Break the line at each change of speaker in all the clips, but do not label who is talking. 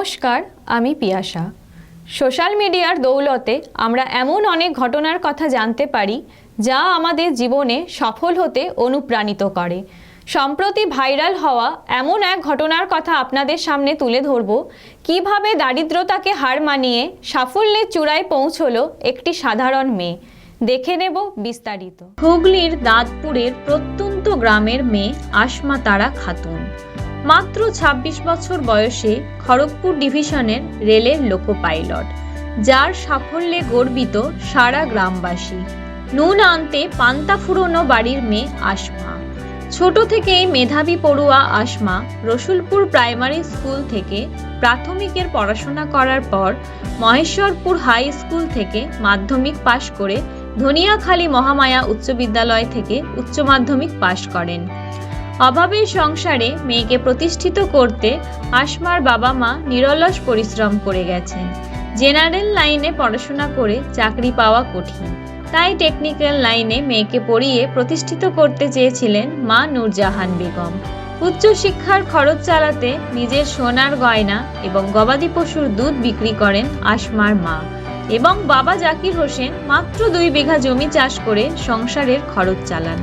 নমস্কার, আমি পিয়াসা। সোশ্যাল মিডিয়ার দৌলতে আমরা এমন অনেক ঘটনার কথা জানতে পারি যা আমাদের জীবনে সফল হতে অনুপ্রাণিত করে। সম্প্রতি ভাইরাল হওয়া এমন এক ঘটনার কথা আপনাদের সামনে তুলে ধরব, কিভাবে দারিদ্রতাকে হার মানিয়ে সাফল্যের চূড়ায় পৌঁছলো একটি সাধারণ মেয়ে। দেখে নেব বিস্তারিত। হুগলির দাঁতপুরের প্রত্যন্ত গ্রামের মেয়ে আসমা তারা খাতুন। মাত্র ২৬ বছর বয়সে খড়গপুর ডিভিশনের রেলের লোকো পাইলট, যার সাফল্যে গর্বিত সারা গ্রামবাসী। নুন আনতে পান্তা ফুরোনো বাড়ির মেয়ে আসমা। ছোট থেকেই মেধাবী পড়ুয়া আসমা রসুলপুর প্রাইমারি স্কুল থেকে প্রাথমিকের পড়াশোনা করার পর মহেশ্বরপুর হাই স্কুল থেকে মাধ্যমিক পাশ করে ধনিয়াখালী মহামায়া উচ্চ বিদ্যালয় থেকে উচ্চ মাধ্যমিক পাশ করেন। অভাবের সংসারে মেয়েকে প্রতিষ্ঠিত করতে আসমার বাবা মা নিরলস পরিশ্রম করে গেছেন। জেনারেল লাইনে পড়াশোনা করে চাকরি পাওয়া কঠিন, তাই টেকনিক্যাল লাইনে মেয়েকে পড়িয়ে প্রতিষ্ঠিত করতে চেয়েছিলেন মা নূরজাহান বেগম। উচ্চশিক্ষার খরচ চালাতে নিজের সোনার গয়না এবং গবাদি পশুর দুধ বিক্রি করেন আসমার মা, এবং বাবা জাকির হোসেন মাত্র ২ বিঘা জমি চাষ করে সংসারের খরচ চালান।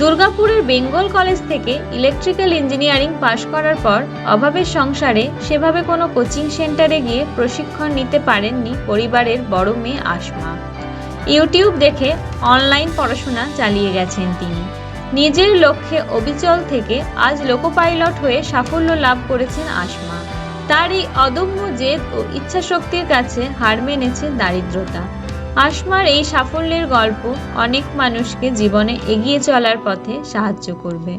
দুর্গাপুরের বেঙ্গল কলেজ থেকে ইলেকট্রিক্যাল ইঞ্জিনিয়ারিং পাশ করার পর অভাবের সংসারে সেভাবে কোনো কোচিং সেন্টারে গিয়ে প্রশিক্ষণ নিতে পারেননি পরিবারের বড় মেয়ে আসমা। ইউটিউব দেখে অনলাইন পড়াশোনা চালিয়ে গেছেন তিনি। নিজের লক্ষ্যে অবিচল থেকে আজ লোকো পাইলট হয়ে সাফল্য লাভ করেছেন আসমা। তার এই অদম্য জেদ ও ইচ্ছাশক্তির কাছে হার মেনেছে দারিদ্রতা। আসমার এই সাফল্যের গল্প অনেক মানুষকে জীবনে এগিয়ে চলার পথে সাহায্য করবে।